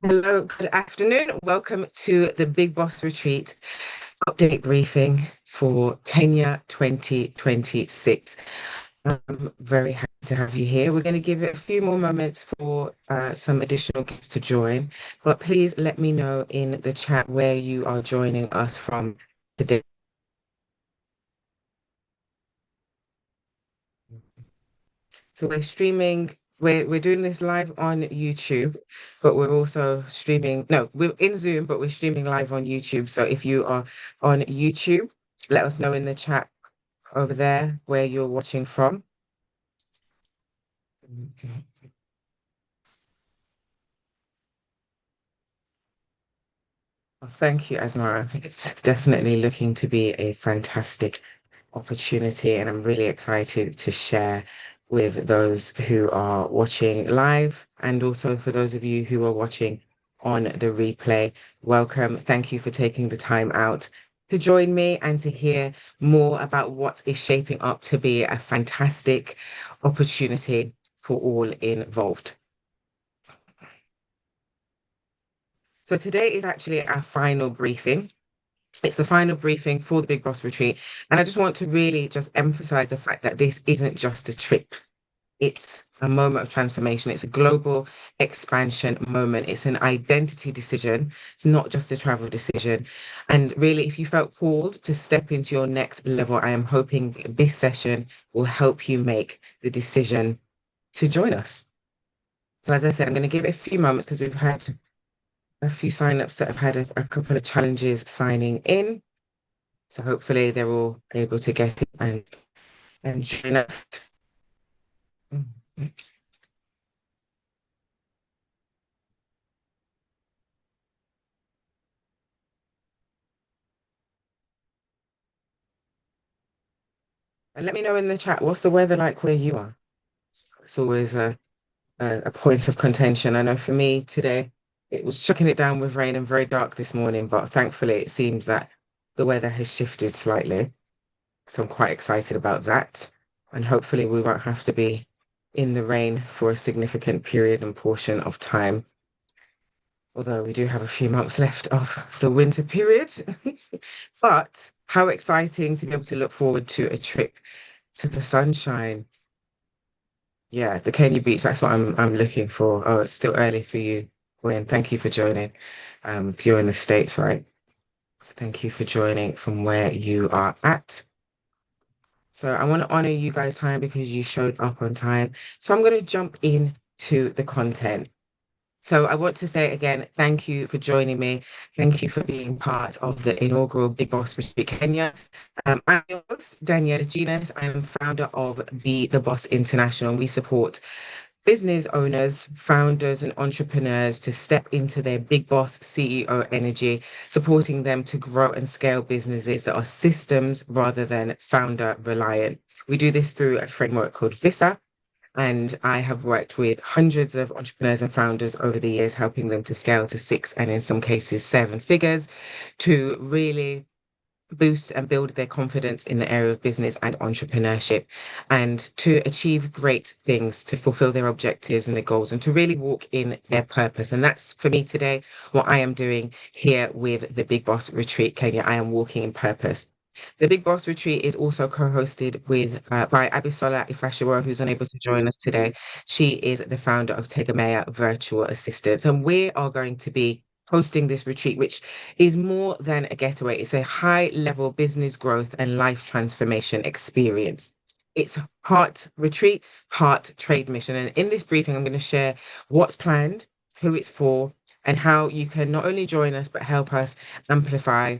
Hello, good afternoon. Welcome to the Big Boss Retreat update briefing for Kenya 2026. I'm very happy to have you here. We're going to give it a few more moments for some additional guests to join, but please let me know in the chat where you are joining us from today. So we're streaming, we're doing this live on YouTube, but we're also streaming, no, we're in Zoom, but we're streaming live on YouTube. So if you are on YouTube, let us know in the chat over there where you're watching from. Well, thank you, Asmara. It's definitely looking to be a fantastic opportunity, and I'm really excited to share with those who are watching live and also for those of you who are watching on the replay. Welcome. Thank you for taking the time out to join me and to hear more about what is shaping up to be a fantastic opportunity for all involved. So today is actually our final briefing. It's the final briefing for the Big Boss Retreat. And I just want to really just emphasize the fact that this isn't just a trip. It's a moment of transformation. It's a global expansion moment. It's an identity decision. It's not just a travel decision. And really, if you felt called to step into your next level, I am hoping this session will help you make the decision to join us. So as I said, I'm going to give it a few moments because we've had a few signups that have had a couple of challenges signing in. So hopefully they're all able to get it and join us. Mhm. And let me know in the chat, what's the weather like where you are? It's always a point of contention. I know for me today, it was chucking it down with rain and very dark this morning, but thankfully it seems that the weather has shifted slightly. So I'm quite excited about that. And hopefully we won't have to be in the rain for a significant period and portion of time. Although we do have a few months left of the winter period. But how exciting to be able to look forward to a trip to the sunshine. Yeah, the Kenya beach, that's what I'm looking for. Oh, it's still early for you, Gwen. Thank you for joining. You're in the States, right? Thank you for joining from where you are at. So I want to honor you guys' time because you showed up on time. So I'm going to jump into the content. So I want to say again, thank you for joining me. Thank you for being part of the inaugural Big Boss Retreat Kenya. I'm your host, Daniela Ginas. I am founder of Be the Boss International, and we support business owners, founders, and entrepreneurs to step into their big boss CEO energy, supporting them to grow and scale businesses that are systems rather than founder reliant. We do this through a framework called VISA. And I have worked with hundreds of entrepreneurs and founders over the years, helping them to scale to six and in some cases seven figures to really boost and build their confidence in the area of business and entrepreneurship and to achieve great things, to fulfill their objectives and their goals and to really walk in their purpose. And that's for me today, what I am doing here with the Big Boss Retreat Kenya. I am walking in purpose. The Big Boss Retreat is also co-hosted with by Abisola Ifashiwa, who's unable to join us today. She is the founder of Tegamea Virtual Assistants, and we are going to be hosting this retreat, which is more than a getaway. It's a high-level business growth and life transformation experience. It's heart retreat, heart trade mission. And in this briefing, I'm going to share what's planned, who it's for, and how you can not only join us, but help us amplify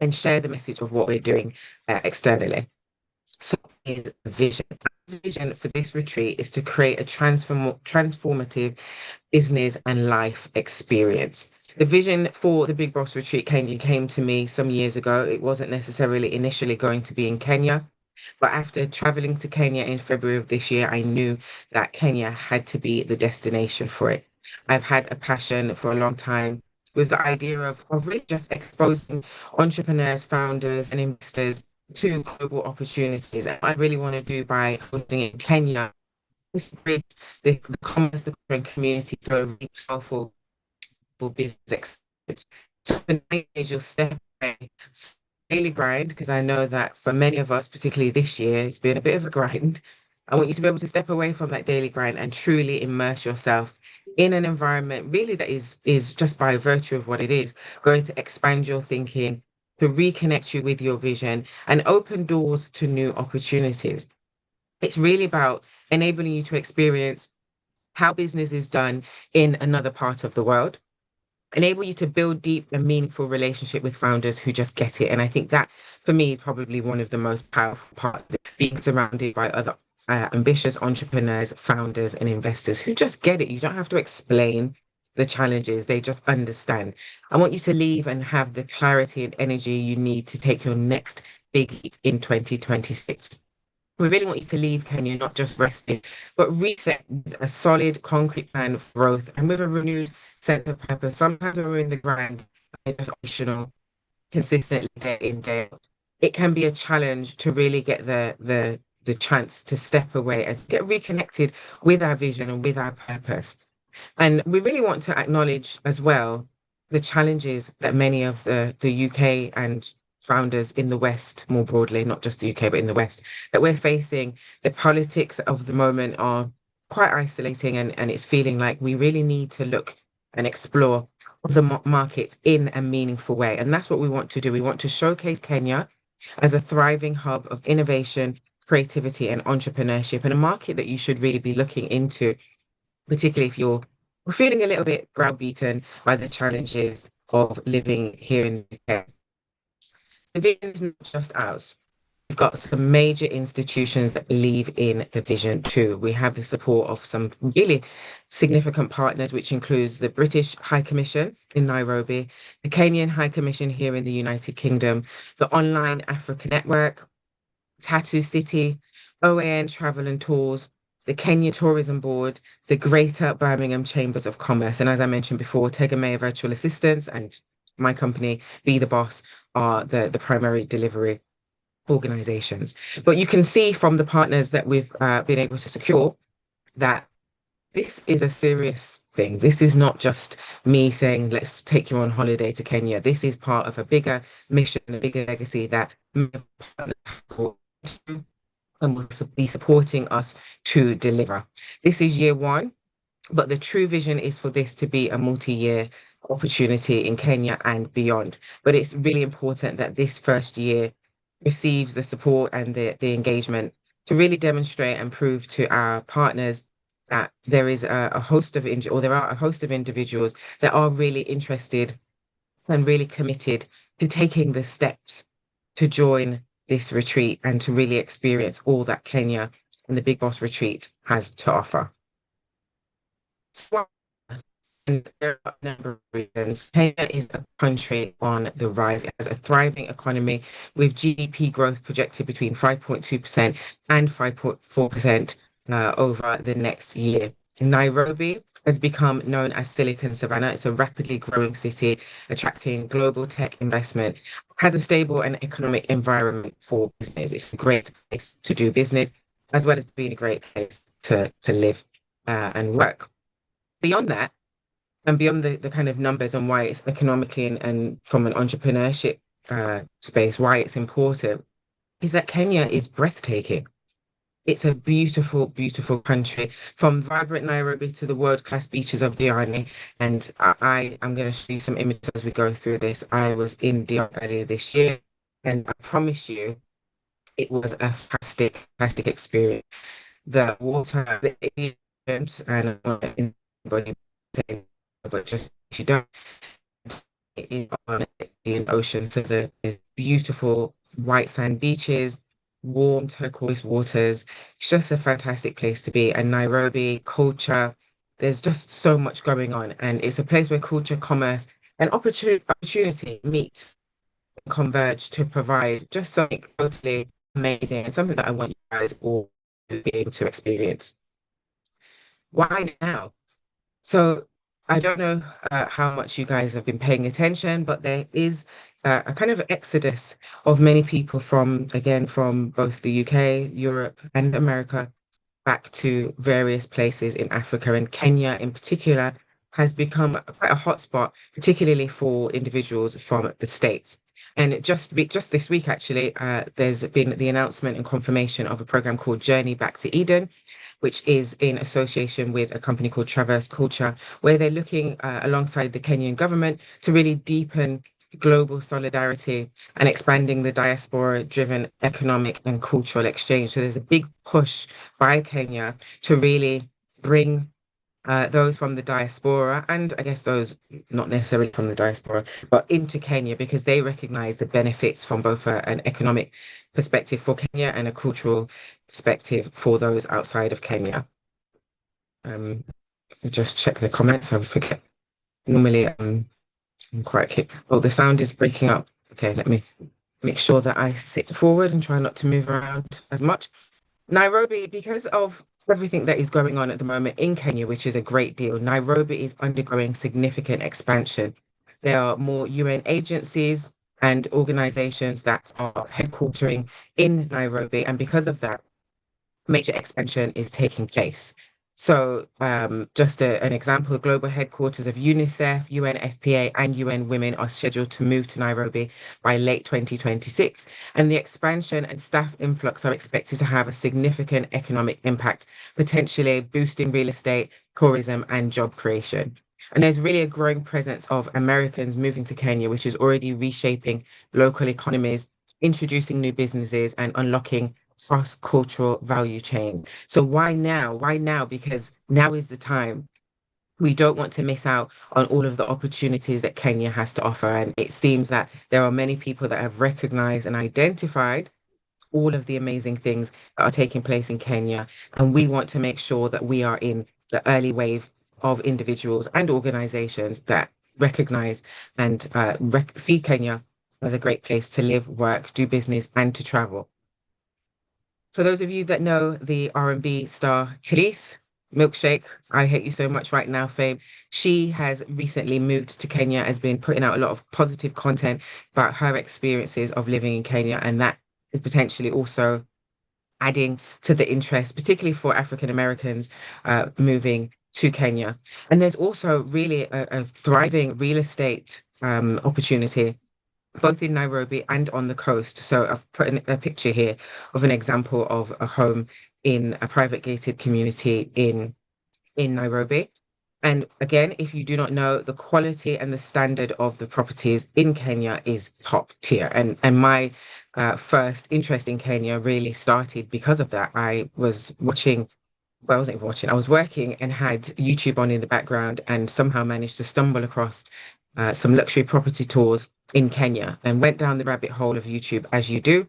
and share the message of what we're doing externally. So is vision. Vision for this retreat is to create a transformative business and life experience. The vision for the Big Boss Retreat came to me some years ago. It wasn't necessarily initially going to be in Kenya, but after traveling to Kenya in February of this year, I knew that Kenya had to be the destination for it. I've had a passion for a long time with the idea of really just exposing entrepreneurs, founders, and investors to global opportunities. And what I really want to do by hosting in Kenya is bridge the commerce, the and community to a really powerful business experience. So for 9 days, you'll step away from daily grind, because I know that for many of us, particularly this year, it's been a bit of a grind. I want you to be able to step away from that daily grind and truly immerse yourself in an environment really that is just by virtue of what it is, going to expand your thinking, to reconnect you with your vision and open doors to new opportunities. It's really about enabling you to experience how business is done in another part of the world, enable you to build deep and meaningful relationship with founders who just get it. And I think that for me is probably one of the most powerful parts, being surrounded by other ambitious entrepreneurs, founders, and investors who just get it. You don't have to explain the challenges, they just understand. I want you to leave and have the clarity and energy you need to take your next big leap in 2026. We really want you to leave Kenya not just rested, but reset with a solid, concrete plan of growth and with a renewed sense of purpose. Sometimes when we're in the grind, and just operational, consistently day in, day out, it can be a challenge to really get the chance to step away and get reconnected with our vision and with our purpose. And we really want to acknowledge as well the challenges that many of the UK and founders in the West, more broadly, not just the UK, but in the West, that we're facing. The politics of the moment are quite isolating, and it's feeling like we really need to look and explore the market in a meaningful way. And that's what we want to do. We want to showcase Kenya as a thriving hub of innovation, creativity, and entrepreneurship, and a market that you should really be looking into, particularly if you're feeling a little bit browbeaten by the challenges of living here in the UK. The vision is not just ours. We've got some major institutions that believe in the vision too. We have the support of some really significant partners, which includes the British High Commission in Nairobi, the Kenyan High Commission here in the United Kingdom, the Online Africa Network, Tattoo City, OAN Travel and Tours, the Kenya Tourism Board, the Greater Birmingham Chambers of Commerce. And as I mentioned before, Tegemea Virtual Assistants and my company, Be the Boss, are the primary delivery organizations. But you can see from the partners that we've been able to secure that this is a serious thing. This is not just me saying, let's take you on holiday to Kenya. This is part of a bigger mission, a bigger legacy that and will be supporting us to deliver. This is year one, but the true vision is for this to be a multi-year opportunity in Kenya and beyond. But it's really important that this first year receives the support and the engagement to really demonstrate and prove to our partners that there is a host of or there are a host of individuals that are really interested and really committed to taking the steps to join this retreat and to really experience all that Kenya and the Big Boss Retreat has to offer. So, and there are a number of reasons. Kenya is a country on the rise. It has a thriving economy with GDP growth projected between 5.2% and 5.4% over the next year. Nairobi has become known as Silicon Savannah. It's a rapidly growing city, attracting global tech investment, has a stable and economic environment for business. It's a great place to do business, as well as being a great place to live and work. Beyond that, and beyond the kind of numbers and why it's economically and from an entrepreneurship space, why it's important, is that Kenya is breathtaking. It's a beautiful, beautiful country, from vibrant Nairobi to the world-class beaches of Diani. And I am going to show you some images as we go through this. I was in Diani earlier this year, and I promise you, it was a fantastic, fantastic experience. The water, the Egypt, and anybody, but just you don't, it is on the Indian Ocean, so there's beautiful white sand beaches, warm turquoise waters. It's just a fantastic place to be. And Nairobi, culture, there's just so much going on. And it's a place where culture, commerce, and opportunity meet and converge to provide just something totally amazing and something that I want you guys all to be able to experience. Why now? So I don't know how much you guys have been paying attention, but there is a kind of exodus of many people from, again, from both the UK, Europe, and America back to various places in Africa, and Kenya in particular has become quite a hotspot, particularly for individuals from the States. And just this week, actually, there's been the announcement and confirmation of a program called Journey Back to Eden, which is in association with a company called Traverse Culture, where they're looking alongside the Kenyan government to really deepen global solidarity and expanding the diaspora-driven economic and cultural exchange. So there's a big push by Kenya to really bring those from the diaspora, and I guess those not necessarily from the diaspora, but into Kenya because they recognize the benefits from both an economic perspective for Kenya and a cultural perspective for those outside of Kenya. Just check the comments. I forget. Normally, I'm quite quick. Oh, the sound is breaking up. Okay, let me make sure that I sit forward and try not to move around as much. Nairobi, because of everything that is going on at the moment in Kenya, which is a great deal, Nairobi is undergoing significant expansion. There are more UN agencies and organizations that are headquartering in Nairobi. And because of that, major expansion is taking place. So, just an example, global headquarters of UNICEF, UNFPA, and UN Women are scheduled to move to Nairobi by late 2026. And the expansion and staff influx are expected to have a significant economic impact, potentially boosting real estate, tourism, and job creation. And there's really a growing presence of Americans moving to Kenya, which is already reshaping local economies, introducing new businesses, and unlocking cross-cultural value chain. So why now? Why now? Because now is the time. We don't want to miss out on all of the opportunities that Kenya has to offer. And it seems that there are many people that have recognized and identified all of the amazing things that are taking place in Kenya. And we want to make sure that we are in the early wave of individuals and organizations that recognize and see Kenya as a great place to live, work, do business, and to travel. For those of you that know the R&B star Khalees, Milkshake, I Hate You So Much Right Now fame, she has recently moved to Kenya, has been putting out a lot of positive content about her experiences of living in Kenya, and that is potentially also adding to the interest, particularly for African Americans moving to Kenya. And there's also really a thriving real estate opportunity both in Nairobi and on the coast. So I've put a picture here of an example of a home in a private gated community in Nairobi. And again, if you do not know, the quality and the standard of the properties in Kenya is top tier. And my first interest in Kenya really started because of that. I was watching, well, I wasn't even watching, I was working and had YouTube on in the background and somehow managed to stumble across some luxury property tours in Kenya and went down the rabbit hole of YouTube as you do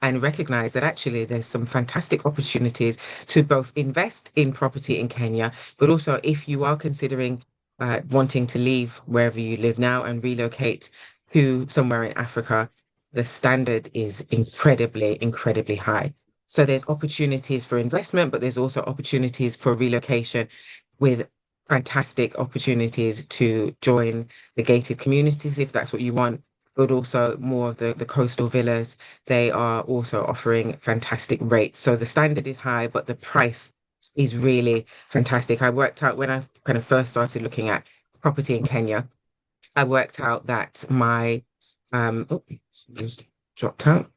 and recognized that actually there's some fantastic opportunities to both invest in property in Kenya, but also if you are considering wanting to leave wherever you live now and relocate to somewhere in Africa, the standard is incredibly, incredibly high. So there's opportunities for investment, but there's also opportunities for relocation with fantastic opportunities to join the gated communities if that's what you want, but also more of the coastal villas. They are also offering fantastic rates. So the standard is high, but the price is really fantastic. I worked out when I kind of first started looking at property in Kenya, I worked out that my oh, just dropped out.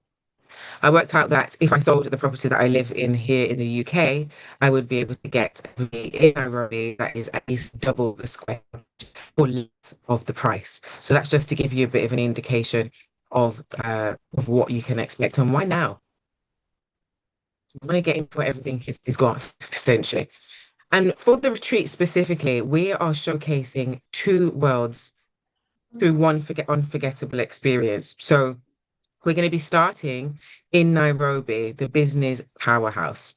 I worked out that if I sold the property that I live in here in the UK, I would be able to get in Nairobi that is at least double the square or less of the price. So that's just to give you a bit of an indication of what you can expect and why now. I want to get into where everything is gone, essentially. And for the retreat specifically, we are showcasing two worlds through one unforgettable experience. So we're going to be starting in Nairobi, the business powerhouse.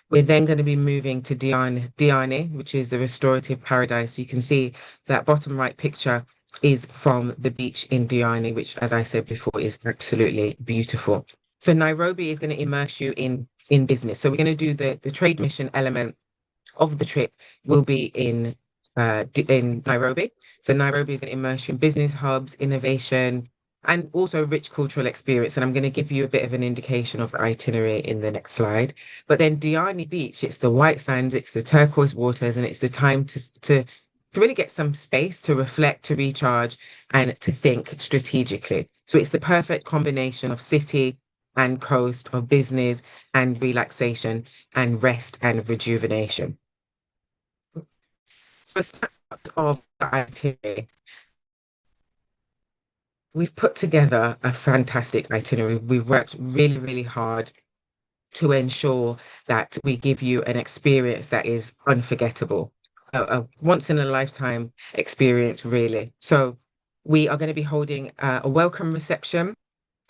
We're then going to be moving to Diani, which is the restorative paradise. You can see that bottom right picture is from the beach in Diani, which, as I said before, is absolutely beautiful. So Nairobi is going to immerse you in business. So we're going to do the trade mission element of the trip will be in Nairobi. So Nairobi is going to immerse you in business hubs, innovation, and also rich cultural experience. And I'm going to give you a bit of an indication of the itinerary in the next slide. But then Diani Beach, it's the white sands, it's the turquoise waters, and it's the time to to really get some space to reflect, to recharge, and to think strategically. So it's the perfect combination of city and coast, of business and relaxation, and rest and rejuvenation. So, as part of the itinerary, we've put together a fantastic itinerary. We've worked really, really hard to ensure that we give you an experience that is unforgettable, a once in a lifetime experience, really. So, we are going to be holding a welcome reception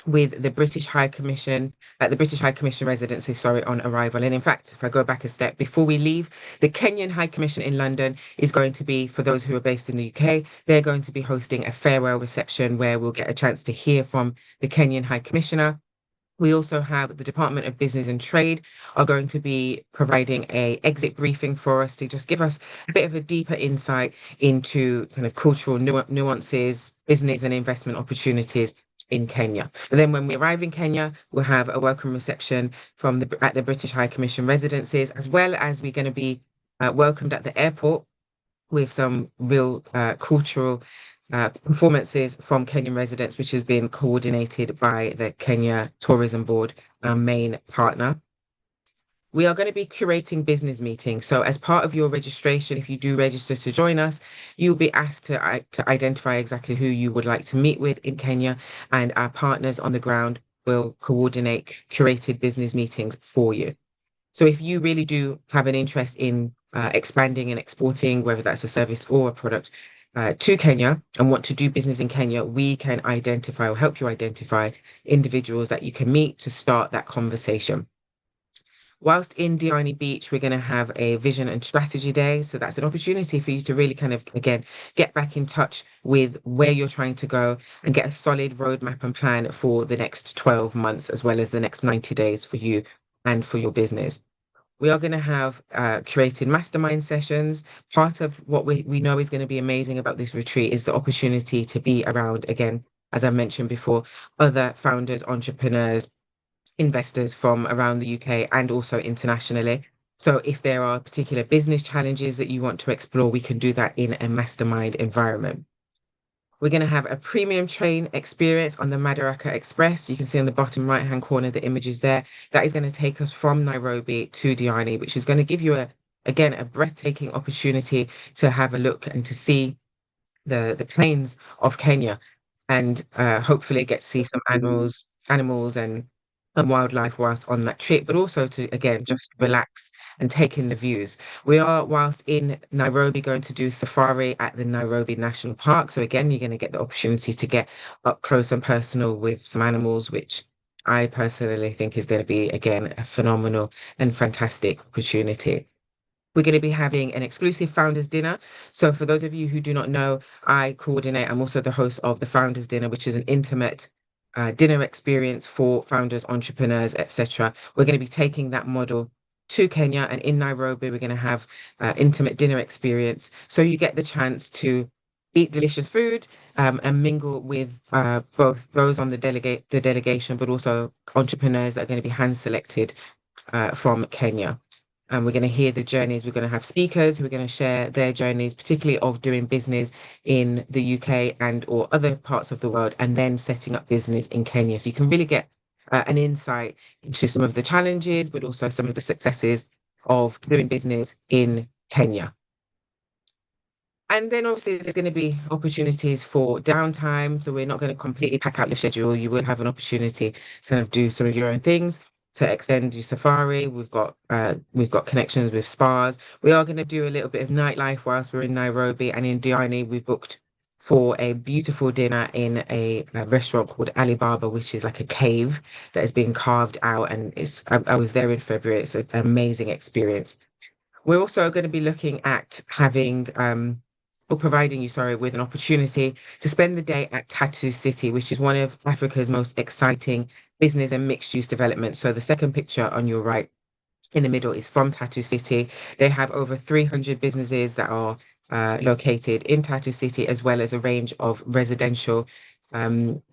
with the British High Commission residency, sorry, on arrival. And in fact, if I go back a step, before we leave, the Kenyan High Commission in London is going to be, for those who are based in the UK, they're going to be hosting a farewell reception where we'll get a chance to hear from the Kenyan High Commissioner. We also have the Department of Business and Trade are going to be providing a exit briefing for us to just give us a bit of a deeper insight into kind of cultural nuances, business and investment opportunities in Kenya. And then when we arrive in Kenya, we'll have a welcome reception from the British High Commission residences, as well as we're going to be welcomed at the airport with some real cultural performances from Kenyan residents, which has been coordinated by the Kenya Tourism Board, our main partner. We are going to be curating business meetings. So, as part of your registration, if you do register to join us, you'll be asked to identify exactly who you would like to meet with in Kenya, and our partners on the ground will coordinate curated business meetings for you. So if you really do have an interest in expanding and exporting, whether that's a service or a product, to Kenya and want to do business in Kenya, we can identify or help you identify individuals that you can meet to start that conversation. Whilst in Diani Beach, we're going to have a vision and strategy day. So that's an opportunity for you to really kind of, again, get back in touch with where you're trying to go and get a solid roadmap and plan for the next 12 months, as well as the next 90 days for you and for your business. We are going to have curated mastermind sessions. Part of what we know is going to be amazing about this retreat is the opportunity to be around, again, as I mentioned before, other founders, entrepreneurs, investors from around the UK and also internationally. So if there are particular business challenges that you want to explore, we can do that in a mastermind environment. We're going to have a premium train experience on the Madaraka Express. You can see on the bottom right-hand corner the images there. That is going to take us from Nairobi to Diani, which is going to give you again, a breathtaking opportunity to have a look and to see the plains of Kenya and hopefully get to see some animals and wildlife whilst on that trip, but also to, again, just relax and take in the views. We are, whilst in Nairobi, going to do safari at the Nairobi National Park. So again, you're going to get the opportunity to get up close and personal with some animals, which I personally think is going to be, again, a phenomenal and fantastic opportunity. We're going to be having an exclusive founders dinner. So for those of you who do not know, I'm also the host of the founders dinner, which is an intimate dinner experience for founders, entrepreneurs, etc. We're going to be taking that model to Kenya, and in Nairobi, we're going to have intimate dinner experience. So you get the chance to eat delicious food and mingle with both those on the delegation, but also entrepreneurs that are going to be hand selected from Kenya. And we're going to hear the journeys. We're going to have speakers who are going to share their journeys, particularly of doing business in the UK and or other parts of the world, and then setting up business in Kenya. So you can really get an insight into some of the challenges, but also some of the successes of doing business in Kenya. And then obviously there's going to be opportunities for downtime. So we're not going to completely pack out the schedule. You will have an opportunity to kind of do some of your own things to extend your safari. We've got connections with spas. We are going to do a little bit of nightlife whilst we're in Nairobi, and in Diani we've booked for a beautiful dinner in a restaurant called Alibaba, which is like a cave that has been carved out. And I was there in February. It's an amazing experience. We're also going to be looking at having or providing you, sorry, with an opportunity to spend the day at Tattoo City, which is one of Africa's most exciting business and mixed use developments. So the second picture on your right in the middle is from Tattoo City. They have over 300 businesses that are located in Tattoo City, as well as a range of residential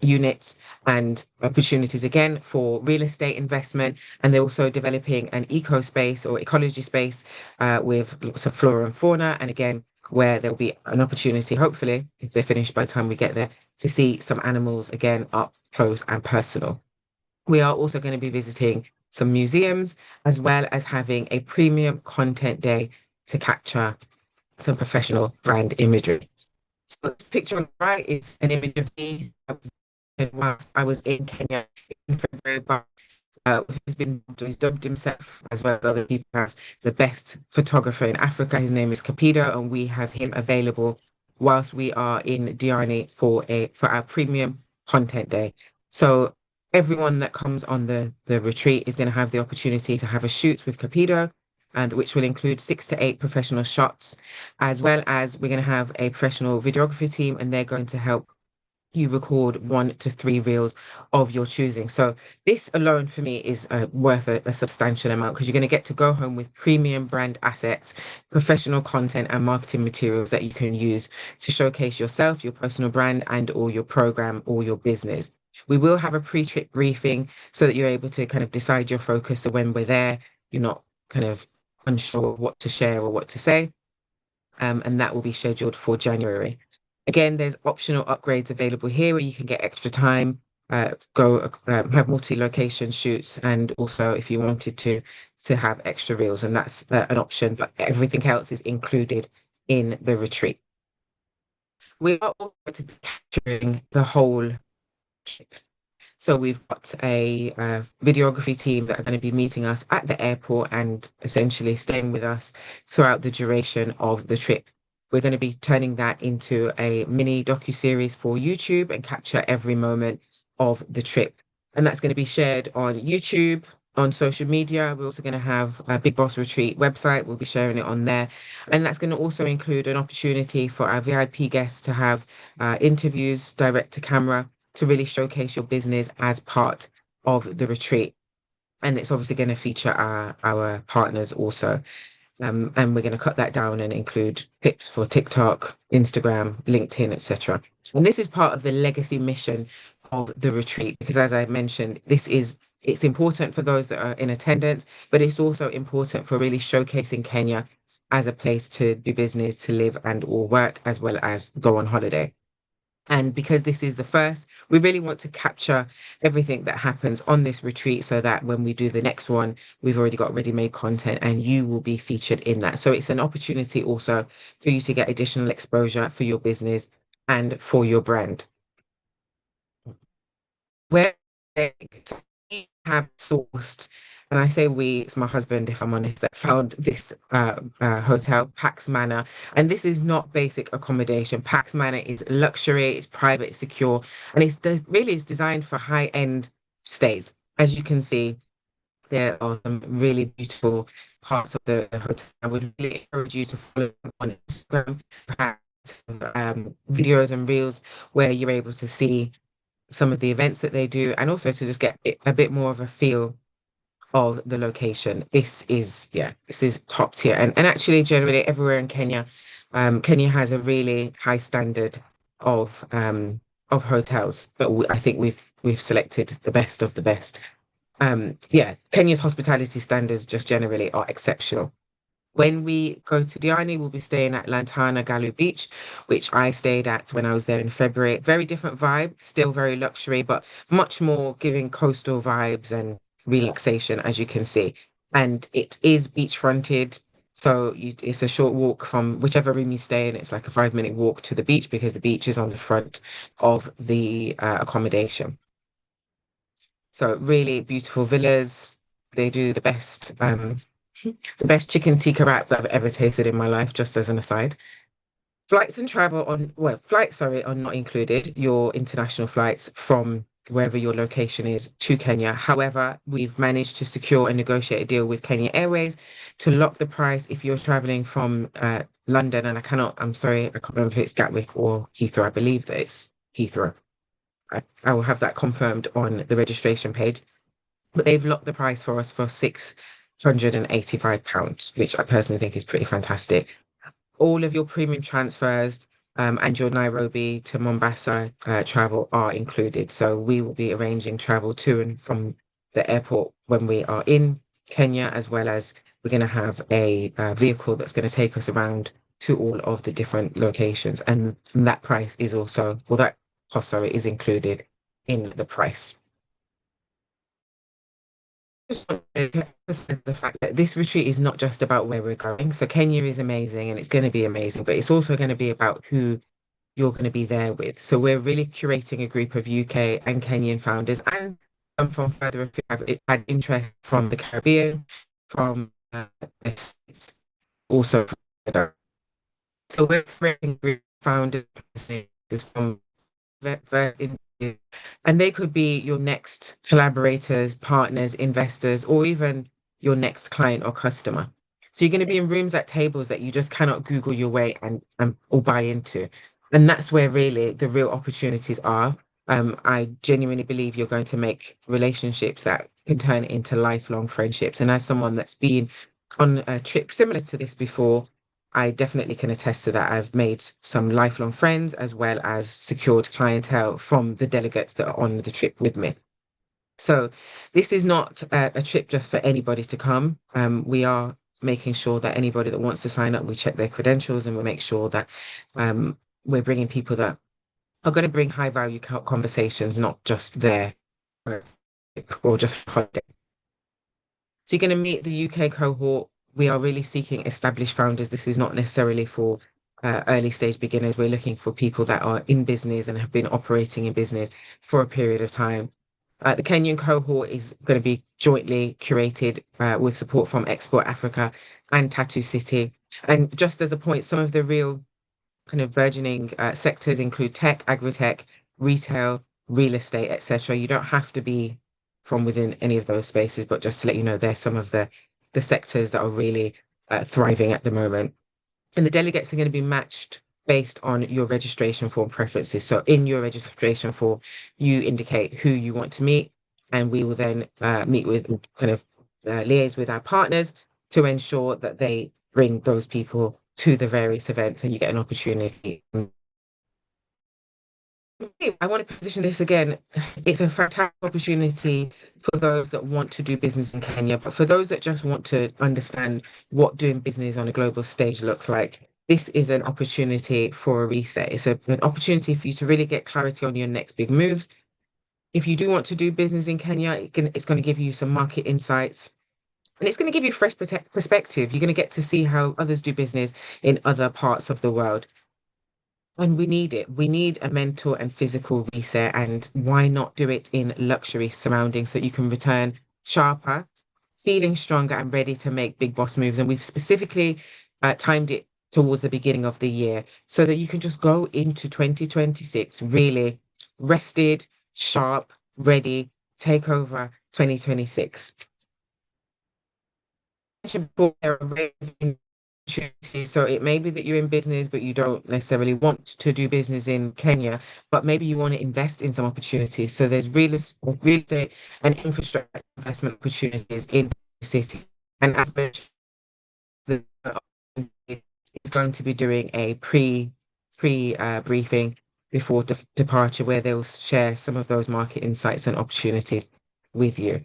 units and opportunities again for real estate investment. And they're also developing an eco space or ecology space with lots of flora and fauna. And again, where there'll be an opportunity, hopefully, if they're finished by the time we get there, to see some animals again up close and personal. We are also going to be visiting some museums as well as having a premium content day to capture some professional brand imagery. So the picture on the right is an image of me whilst I was in Kenya in February, but he's dubbed himself as well as other people have the best photographer in Africa. His name is Capido, and we have him available whilst we are in Diani for our premium content day. So everyone that comes on the retreat is going to have the opportunity to have a shoot with Capido, and which will include 6 to 8 professional shots, as well as we're going to have a professional videography team, and they're going to help you record 1 to 3 reels of your choosing. So this alone for me is worth a substantial amount because you're going to get to go home with premium brand assets, professional content and marketing materials that you can use to showcase yourself, your personal brand and or your program or your business. We will have a pre-trip briefing so that you're able to kind of decide your focus. So when we're there, you're not kind of unsure of what to share or what to say. And that will be scheduled for January. Again, there's optional upgrades available here where you can get extra time, go have multi-location shoots, and also if you wanted to have extra reels, and that's an option. But everything else is included in the retreat. We are also going to be capturing the whole trip. So we've got a videography team that are going to be meeting us at the airport and essentially staying with us throughout the duration of the trip. We're going to be turning that into a mini docu-series for YouTube and capture every moment of the trip. And that's going to be shared on YouTube, on social media. We're also going to have a Big Boss Retreat website. We'll be sharing it on there. And that's going to also include an opportunity for our VIP guests to have interviews direct to camera to really showcase your business as part of the retreat. And it's obviously going to feature our partners also. And we're going to cut that down and include clips for TikTok, Instagram, LinkedIn, etc. And this is part of the legacy mission of the retreat, because as I mentioned, it's important for those that are in attendance, but it's also important for really showcasing Kenya as a place to do business, to live and or work, as well as go on holiday. And because this is the first, we really want to capture everything that happens on this retreat so that when we do the next one, we've already got ready-made content and you will be featured in that. So it's an opportunity also for you to get additional exposure for your business and for your brand. Where we have sourced, and I say we, it's my husband, if I'm honest, that found this hotel, Pax Manor. And this is not basic accommodation. Pax Manor is luxury, it's private, it's secure, and really is designed for high-end stays. As you can see, there are some really beautiful parts of the hotel. I would really encourage you to follow them on Instagram, perhaps videos and reels where you're able to see some of the events that they do, and also to just get a bit more of a feel of the location. This is top tier. And actually generally everywhere in Kenya, Kenya has a really high standard of hotels, but I think we've selected the best of the best. Kenya's hospitality standards just generally are exceptional. When we go to Diani, we'll be staying at Lantana Galu Beach, which I stayed at when I was there in February. Very different vibe, still very luxury, but much more giving coastal vibes and relaxation, as you can see. And it is beach fronted. So it's a short walk from whichever room you stay in. It's like a 5-minute walk to the beach because the beach is on the front of the accommodation. So really beautiful villas. They do the best chicken tikka wrap that I've ever tasted in my life, just as an aside. Flights and travel flights, sorry, are not included, your international flights from wherever your location is to Kenya. However, we've managed to secure and negotiate a deal with Kenya Airways to lock the price if you're traveling from London. And I'm sorry, I can't remember if it's Gatwick or Heathrow. I believe that it's Heathrow. I will have that confirmed on the registration page. But they've locked the price for us for £685, which I personally think is pretty fantastic. All of your premium transfers and your Nairobi to Mombasa travel are included. So we will be arranging travel to and from the airport when we are in Kenya, as well as we're going to have a vehicle that's going to take us around to all of the different locations. And that price is also, well, that cost, sorry, is included in the price. Just wanted to emphasize the fact that this retreat is not just about where we're going. So Kenya is amazing and it's going to be amazing, but it's also going to be about who you're going to be there with. So we're really curating a group of UK and Kenyan founders and from further afield have had interest from the Caribbean, from the States, also from Canada. So we're creating a group of founders from and they could be your next collaborators, partners, investors, or even your next client or customer. So you're going to be in rooms at tables that you just cannot Google your way and or buy into. And that's where really the real opportunities are. I genuinely believe you're going to make relationships that can turn into lifelong friendships. And as someone that's been on a trip similar to this before, I definitely can attest to that. I've made some lifelong friends as well as secured clientele from the delegates that are on the trip with me. So this is not a trip just for anybody to come. We are making sure that anybody that wants to sign up, we check their credentials and we make sure that we're bringing people that are going to bring high value conversations, not just there or just holiday. So you're going to meet the UK cohort. We are really seeking established founders. This is not necessarily for early stage beginners. We're looking for people that are in business and have been operating in business for a period of time. The Kenyan cohort is going to be jointly curated with support from Export Africa and Tattoo City. And just as a point, some of the real kind of burgeoning sectors include tech, agri-tech, retail, real estate, etc. You don't have to be from within any of those spaces, but just to let you know, there's some of the sectors that are really thriving at the moment. And the delegates are going to be matched based on your registration form preferences. So in your registration form, you indicate who you want to meet, and we will then meet with kind of liaise with our partners to ensure that they bring those people to the various events and you get an opportunity. I want to position this again. It's a fantastic opportunity for those that want to do business in Kenya, but for those that just want to understand what doing business on a global stage looks like, this is an opportunity for a reset. It's an opportunity for you to really get clarity on your next big moves. If you do want to do business in Kenya, it's going to give you some market insights. And it's going to give you fresh perspective. You're going to get to see how others do business in other parts of the world. And we need it. We need a mental and physical reset. And why not do it in luxury surroundings so you can return sharper, feeling stronger and ready to make big boss moves? And we've specifically timed it towards the beginning of the year so that you can just go into 2026 really rested, sharp, ready, take over 2026. Before, there are opportunities. So it may be that you're in business, but you don't necessarily want to do business in Kenya, but maybe you want to invest in some opportunities. So there's real estate and infrastructure investment opportunities in the city. And as mentioned, the is going to be doing a pre briefing before departure, where they'll share some of those market insights and opportunities with you.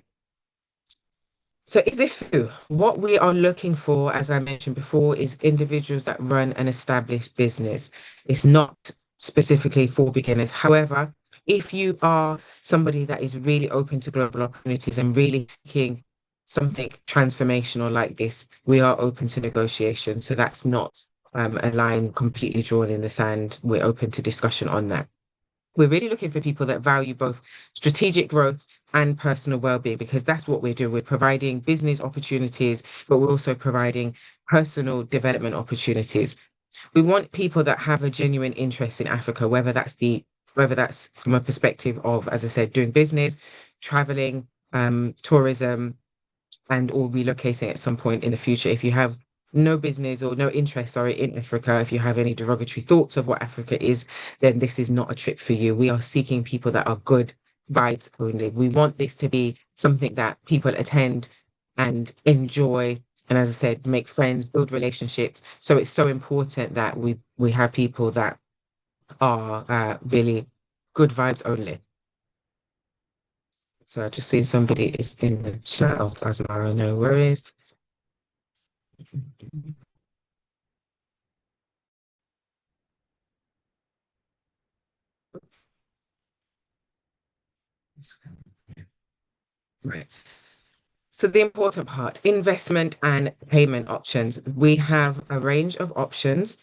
So is this true? What we are looking for, as I mentioned before, is individuals that run an established business. It's not specifically for beginners. However, if you are somebody that is really open to global opportunities and really seeking something transformational like this, we are open to negotiation. So that's not a line completely drawn in the sand. We're open to discussion on that. We're really looking for people that value both strategic growth and personal well-being, because that's what we're doing. We're providing business opportunities, but we're also providing personal development opportunities. We want people that have a genuine interest in Africa, whether that's from a perspective of, as I said, doing business, traveling, tourism, and or relocating at some point in the future. If you have no business or no interest, sorry, in Africa, if you have any derogatory thoughts of what Africa is, then this is not a trip for you. We are seeking people that are good vibes only. We want this to be something that people attend and enjoy. And as I said, make friends, build relationships. So it's so important that we have people that are really good vibes only. So I just seen somebody is in the chat. Oh, Asmara, no worries. Right. So the important part, investment and payment options. We have a range of options,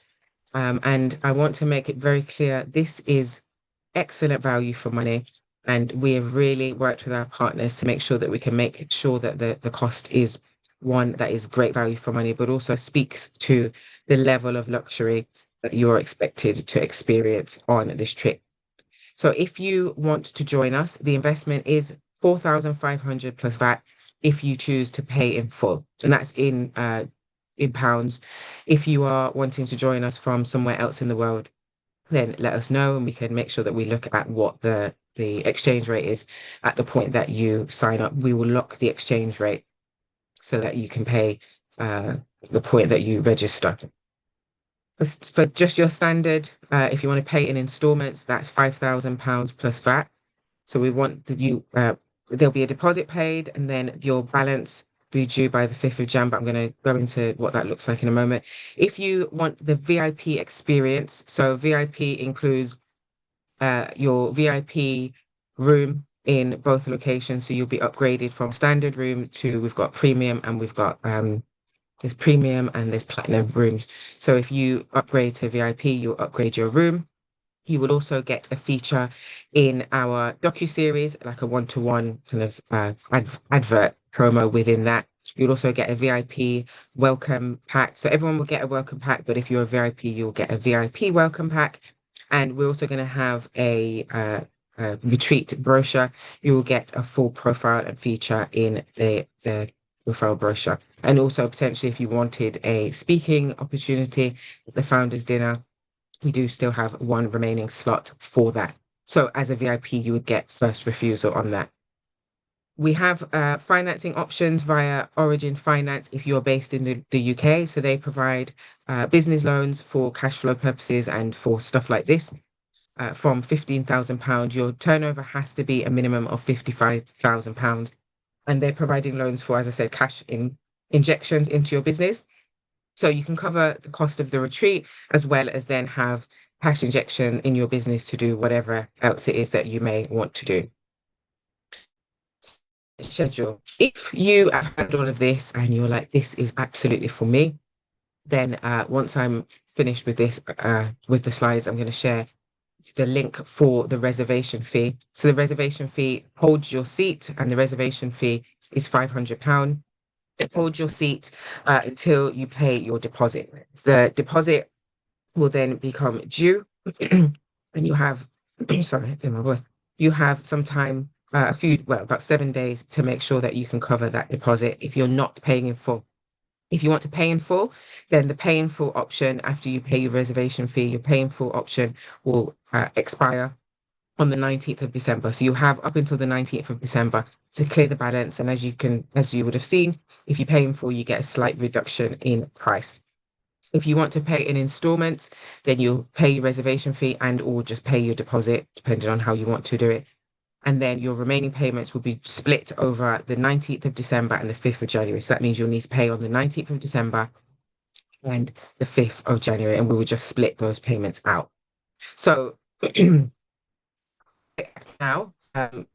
and I want to make it very clear this is excellent value for money. And we have really worked with our partners to make sure that we can make sure that the cost is one that is great value for money, but also speaks to the level of luxury that you're expected to experience on this trip. So if you want to join us, the investment is 4,500 plus VAT if you choose to pay in full, and that's in pounds. If you are wanting to join us from somewhere else in the world, then let us know and we can make sure that we look at what the exchange rate is at the point that you sign up. We will lock the exchange rate so that you can pay uh, the point that you register. For just your standard, if you want to pay in installments, that's £5,000 plus VAT. So we want that there'll be a deposit paid and then your balance be due by the 5th of Jan, but I'm going to go into what that looks like in a moment. If you want the VIP experience, so VIP includes your VIP room in both locations. So you'll be upgraded from standard room to we've got premium and we've got there's premium and there's platinum rooms. So if you upgrade to VIP, you'll upgrade your room. You will also get a feature in our docu-series, like a one-to-one kind of advert promo within that. You'll also get a VIP welcome pack. So everyone will get a welcome pack, but if you're a VIP, you'll get a VIP welcome pack. And we're also going to have a retreat brochure. You will get a full profile and feature in the referral brochure. And also potentially if you wanted a speaking opportunity, the founders dinner, we do still have one remaining slot for that. So as a VIP, you would get first refusal on that. We have financing options via Origin Finance if you're based in the UK. So they provide business loans for cash flow purposes and for stuff like this. From £15,000, your turnover has to be a minimum of £55,000. And they're providing loans for, as I said, injections into your business. So you can cover the cost of the retreat as well as then have cash injection in your business to do whatever else it is that you may want to do. Schedule. If you have heard all of this and you're like, this is absolutely for me, then once I'm finished with this, with the slides, I'm going to share the link for the reservation fee. So the reservation fee holds your seat and the reservation fee is £500. It holds your seat until you pay your deposit. The deposit will then become due, and you have, sorry, in my voice, you have some time, about 7 days to make sure that you can cover that deposit if you're not paying in full. If you want to pay in full, then the pay in full option after you pay your reservation fee, your pay in full option will expire on the 19th of December. So you have up until the 19th of December to clear the balance. And as you would have seen, if you pay in full, you get a slight reduction in price. If you want to pay in installments, then you'll pay your reservation fee and or just pay your deposit, depending on how you want to do it. And then your remaining payments will be split over the 19th of December and the 5th of January. So that means you'll need to pay on the 19th of December and the 5th of January, and we will just split those payments out. So now,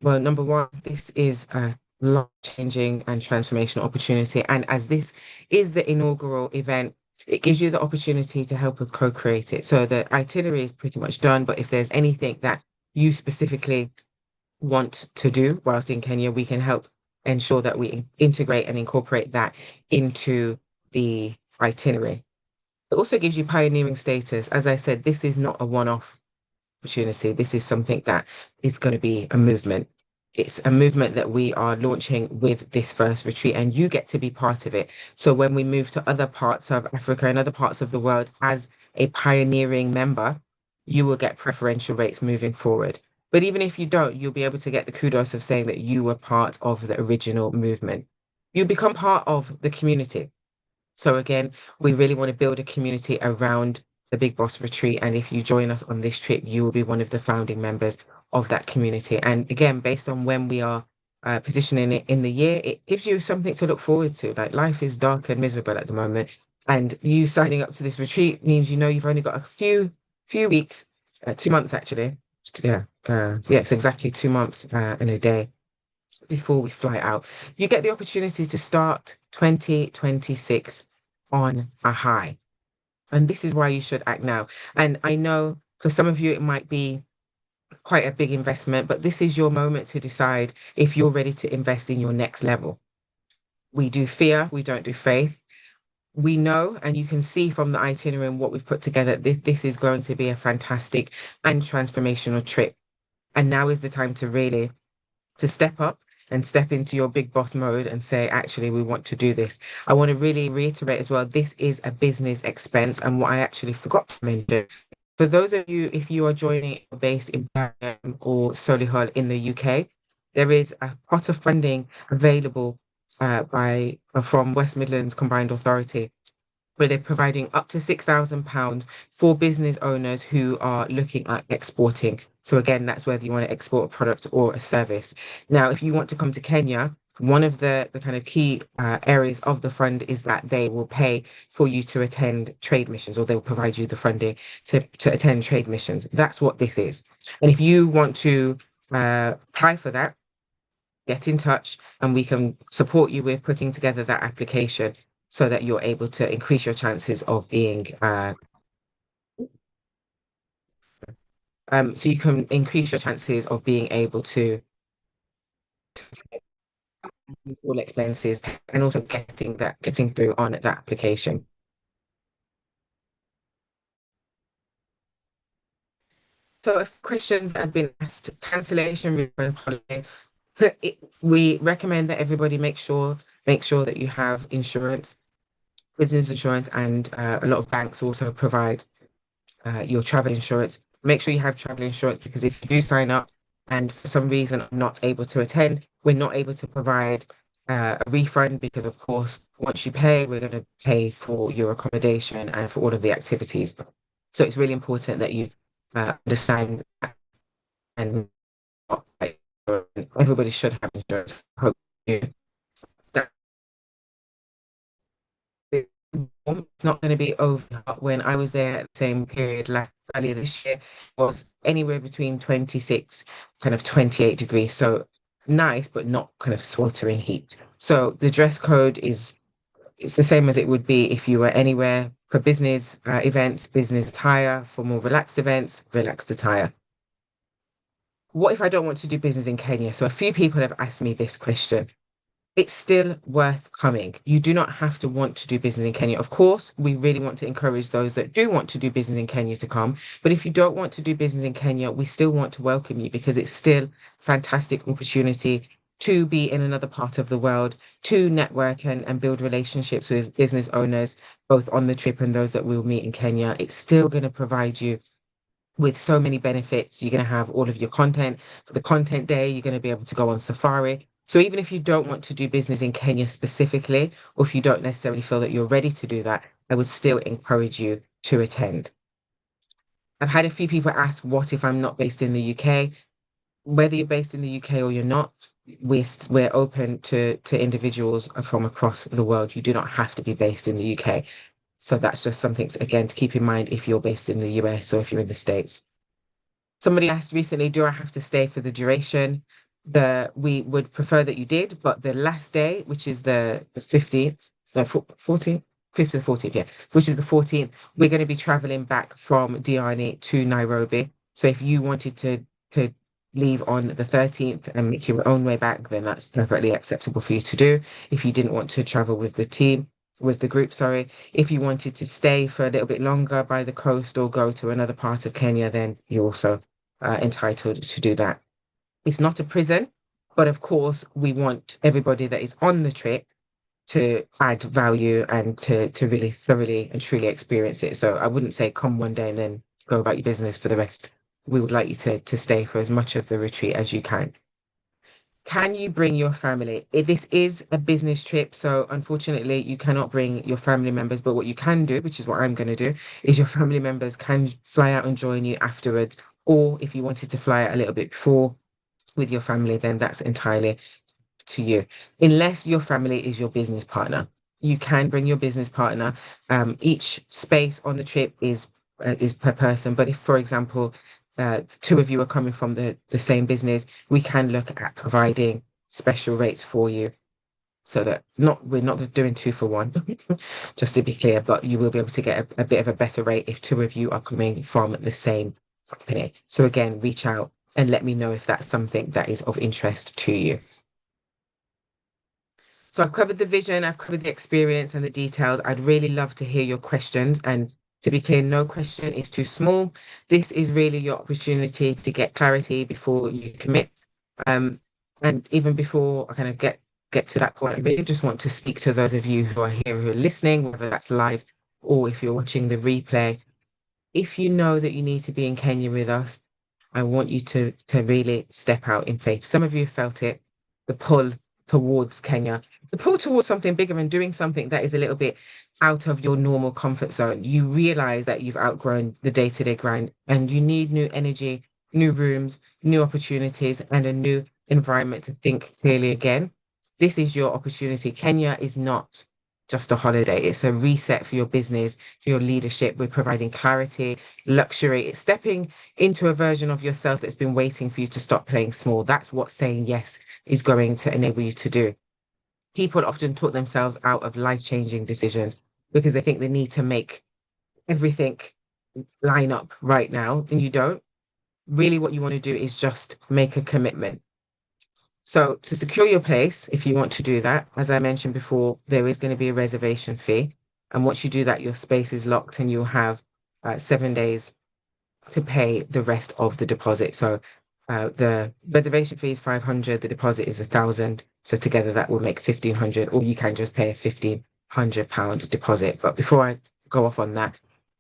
well, number one, this is a life-changing and transformational opportunity. And as this is the inaugural event, it gives you the opportunity to help us co-create it. So the itinerary is pretty much done, but if there's anything that you specifically want to do whilst in Kenya, we can help ensure that we integrate and incorporate that into the itinerary. It also gives you pioneering status. As I said, this is not a one-off opportunity. This is something that is going to be a movement. It's a movement that we are launching with this first retreat, and you get to be part of it. So when we move to other parts of Africa and other parts of the world as a pioneering member, you will get preferential rates moving forward. But even if you don't, you'll be able to get the kudos of saying that you were part of the original movement. You become part of the community. So again, we really want to build a community around the Big Boss Retreat. And if you join us on this trip, you will be one of the founding members of that community. And again, based on when we are positioning it in the year, it gives you something to look forward to. Like life is dark and miserable at the moment. And you signing up to this retreat means you know you've only got a few weeks, 2 months actually. Yeah, yeah, it's exactly 2 months and a day before we fly out. You get the opportunity to start 2026 on a high. And this is why you should act now. And I know for some of you, it might be quite a big investment, but this is your moment to decide if you're ready to invest in your next level. We do fear, we don't do faith. We know, and you can see from the itinerary and what we've put together, this is going to be a fantastic and transformational trip. And now is the time to really to step up and step into your big boss mode and say, actually, we want to do this. I want to really reiterate as well, this is a business expense. And what I actually forgot to mention, for those of you, if you are joining based in Birmingham or Solihull in the UK, there is a pot of funding available by from West Midlands Combined Authority where they're providing up to £6,000 for business owners who are looking at exporting. So again, that's whether you want to export a product or a service. Now, if you want to come to Kenya, one of the kind of key areas of the fund is that they will pay for you to attend trade missions, or they'll provide you the funding to attend trade missions. That's what this is. And if you want to apply for that, get in touch and we can support you with putting together that application so that you're able to increase your chances of being so you can increase your chances of being able to all expenses and also getting through on that application. So if questions have been asked, cancellation, refund, holiday, we recommend that everybody make sure that you have insurance, business insurance, and a lot of banks also provide your travel insurance. Make sure you have travel insurance because if you do sign up and for some reason I'm not able to attend, we're not able to provide a refund because, of course, once you pay, we're going to pay for your accommodation and for all of the activities. So it's really important that you understand that and everybody should have insurance. Hope you. It's not going to be over when I was there at the same period last earlier this year was anywhere between 26 kind of 28 degrees, so nice but not kind of sweltering heat. So the dress code is it's the same as it would be if you were anywhere for business events, business attire. For more relaxed events, relaxed attire. What if I don't want to do business in Kenya? So a few people have asked me this question. It's still worth coming. You do not have to want to do business in Kenya. Of course, we really want to encourage those that do want to do business in Kenya to come. But if you don't want to do business in Kenya, we still want to welcome you because it's still fantastic opportunity to be in another part of the world, to network and build relationships with business owners, both on the trip and those that we'll meet in Kenya. It's still going to provide you with so many benefits. You're going to have all of your content. For the content day, you're going to be able to go on safari. So even if you don't want to do business in Kenya specifically, or if you don't necessarily feel that you're ready to do that, I would still encourage you to attend. I've had a few people ask, what if I'm not based in the UK? Whether you're based in the UK or you're not, we're open to individuals from across the world. You do not have to be based in the UK. So that's just something to, again, to keep in mind if you're based in the US or if you're in the States. Somebody asked recently, do I have to stay for the duration? We would prefer that you did, but the last day, which is the 15th, no, 14th, 5th to the 14th, yeah, which is the 14th, we're going to be traveling back from Diani to Nairobi. So if you wanted to leave on the 13th and make your own way back, then that's perfectly acceptable for you to do. If you didn't want to travel with the team, with the group, sorry. If you wanted to stay for a little bit longer by the coast or go to another part of Kenya, then you're also entitled to do that. It's not a prison, but of course, we want everybody that is on the trip to add value and to really thoroughly and truly experience it. So I wouldn't say come one day and then go about your business for the rest. We would like you to stay for as much of the retreat as you can. Can you bring your family? This is a business trip, so unfortunately, you cannot bring your family members. But what you can do, which is what I'm going to do, is your family members can fly out and join you afterwards. Or if you wanted to fly out a little bit before with your family, then that's entirely to you. Unless your family is your business partner, you can bring your business partner. Each space on the trip is per person. But if, for example, the two of you are coming from the same business, we can look at providing special rates for you so that not we're not doing two for one, just to be clear, but you will be able to get a bit of a better rate if two of you are coming from the same company. So again, reach out and let me know if that's something that is of interest to you. So I've covered the vision, I've covered the experience and the details. I'd really love to hear your questions. And to be clear, no question is too small. This is really your opportunity to get clarity before you commit. Um, and even before I kind of get to that point, I really just want to speak to those of you who are here who are listening, whether that's live or if you're watching the replay. If you know that you need to be in Kenya with us, I want you to really step out in faith. Some of you felt it, the pull towards Kenya, the pull towards something bigger and doing something that is a little bit out of your normal comfort zone. You realize that you've outgrown the day-to-day grind and you need new energy, new rooms, new opportunities, and a new environment to think clearly again. This is your opportunity. Kenya is not just a holiday. It's a reset for your business, for your leadership. We're providing clarity, luxury. It's stepping into a version of yourself that's been waiting for you to stop playing small. That's what saying yes is going to enable you to do. People often talk themselves out of life-changing decisions because they think they need to make everything line up right now, and you don't. Really, what you want to do is just make a commitment. So to secure your place, if you want to do that, as I mentioned before, there is going to be a reservation fee. And once you do that, your space is locked and you'll have 7 days to pay the rest of the deposit. So the reservation fee is 500, the deposit is 1,000. So together that will make 1,500, or you can just pay a £1,500 deposit. But before I go off on that,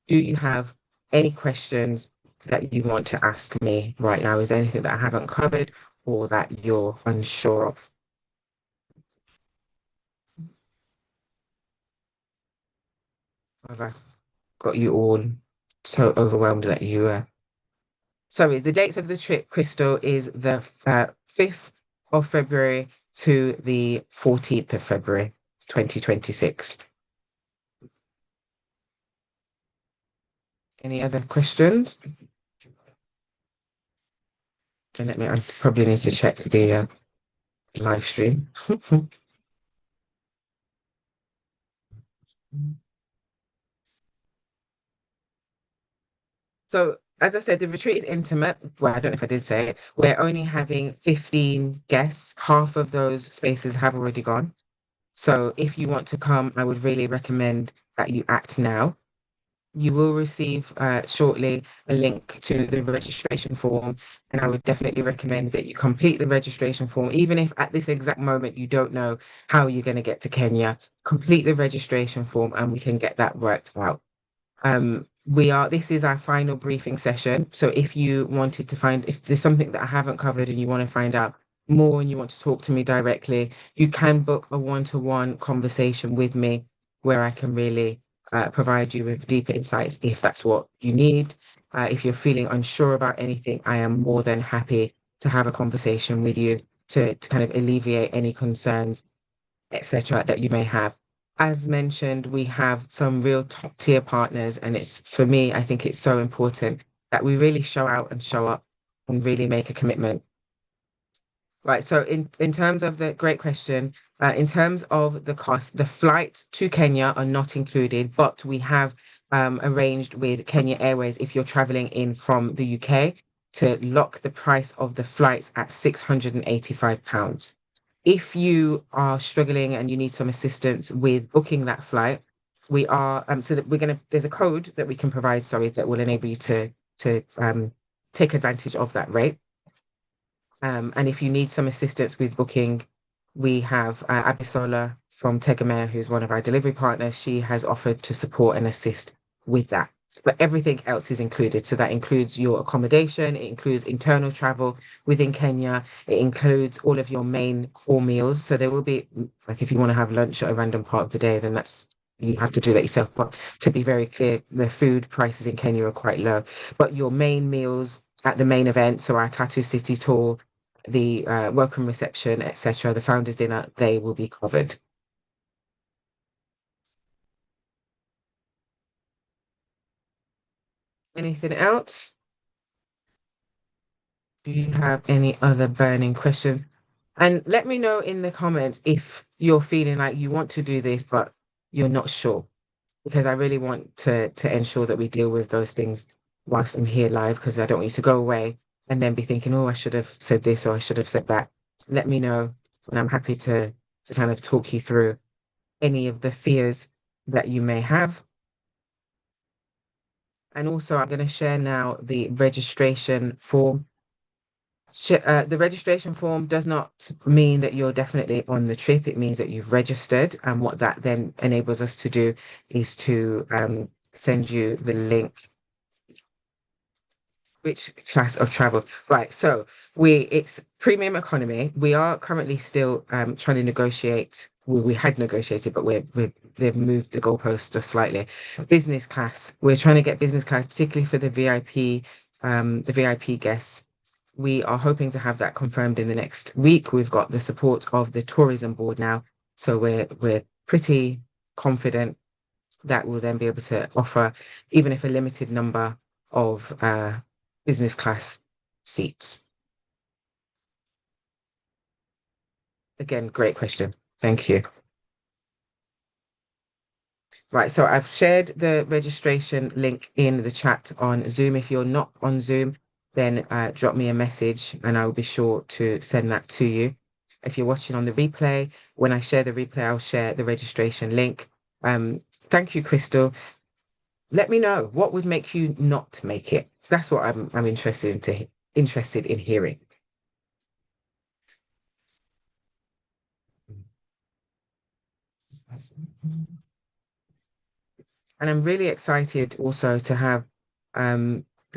do you have any questions that you want to ask me right now? Is there anything that I haven't covered or that you're unsure of? Have I got you all so overwhelmed that you sorry, the dates of the trip, Crystal, is the 5th of February to the 14th of February, 2026. Any other questions? And let me, I probably need to check the live stream. So, as I said, the retreat is intimate. Well, I don't know if I did say it. We're only having 15 guests. Half of those spaces have already gone. So, if you want to come, I would really recommend that you act now. You will receive shortly a link to the registration form, and I would definitely recommend that you complete the registration form, even if at this exact moment you don't know how you're going to get to Kenya. Complete the registration form, and we can get that worked out. This is our final briefing session. So if you wanted to find, if there's something that I haven't covered and you want to find out more and you want to talk to me directly, you can book a one-to-one conversation with me where I can really provide you with deeper insights if that's what you need. If you're feeling unsure about anything, I am more than happy to have a conversation with you to kind of alleviate any concerns, etc., that you may have. As mentioned, we have some real top tier partners, and it's for me, I think it's so important that we really show out and show up and really make a commitment. Right. So in terms of the great question, in terms of the cost, the flight to Kenya are not included, but we have arranged with Kenya Airways if you're traveling in from the UK to lock the price of the flights at £685. If you are struggling and you need some assistance with booking that flight, we are so that we're gonna there's a code that we can provide, sorry, that will enable you to take advantage of that rate. And if you need some assistance with booking, we have Abisola from Tegamere, who's one of our delivery partners. She has offered to support and assist with that. But everything else is included. So that includes your accommodation, it includes internal travel within Kenya, it includes all of your main core meals. So there will be, like, if you want to have lunch at a random part of the day, then that's you have to do that yourself. But to be very clear, the food prices in Kenya are quite low. But your main meals at the main event, so our Tattoo City tour, the welcome reception, etc., the founders dinner, they will be covered. Anything else? Do you have any other burning questions? And let me know in the comments if you're feeling like you want to do this, but you're not sure, because I really want to ensure that we deal with those things whilst I'm here live, because I don't want you to go away and then be thinking, oh, I should have said this or I should have said that. Let me know, and I'm happy to kind of talk you through any of the fears that you may have. And also, I'm going to share now the registration form. The registration form does not mean that you're definitely on the trip. It means that you've registered. And what that then enables us to do is to send you the link. Which class of travel? Right. So it's premium economy. We are currently still trying to negotiate. We had negotiated, but they've moved the goalpost just slightly. Business class. We're trying to get business class, particularly for the VIP guests. We are hoping to have that confirmed in the next week. We've got the support of the tourism board now, so we're pretty confident that we'll then be able to offer, even if a limited number of business class seats. Again, great question. Thank you. Right, so I've shared the registration link in the chat on Zoom. If you're not on Zoom, then drop me a message and I will be sure to send that to you. If you're watching on the replay, when I share the replay, I'll share the registration link. Thank you, Crystal. Let me know what would make you not make it. That's what I'm interested in hearing. And I'm really excited also to have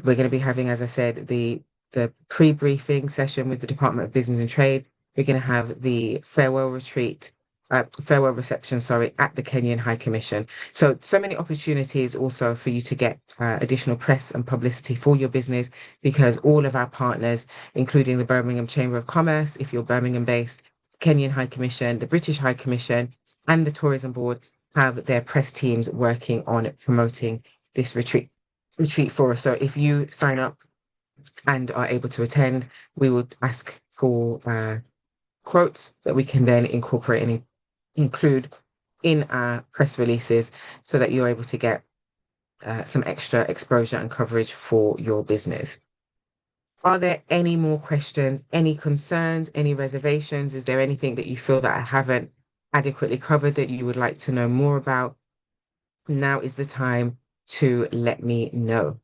we're going to be having, as I said, the pre-briefing session with the Department of Business and Trade. We're going to have the farewell reception, sorry, at the Kenyan High Commission. So many opportunities also for you to get additional press and publicity for your business, because all of our partners, including the Birmingham Chamber of Commerce, if you're Birmingham based, Kenyan High Commission, the British High Commission, and the Tourism Board have their press teams working on promoting this retreat for us. So if you sign up and are able to attend, we would ask for quotes that we can then incorporate and include in our press releases so that you're able to get some extra exposure and coverage for your business. Are there any more questions, any concerns, any reservations? Is there anything that you feel that I haven't adequately covered that you would like to know more about? Now is the time to let me know.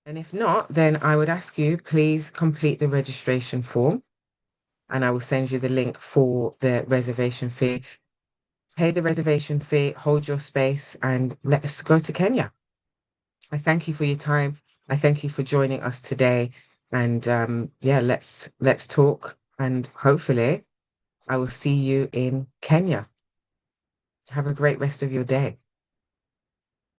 And if not, then I would ask you, please complete the registration form and I will send you the link for the reservation fee. Pay the reservation fee, hold your space, and let us go to Kenya. I thank you for your time. I thank you for joining us today. And yeah, let's talk. And hopefully I will see you in Kenya. Have a great rest of your day.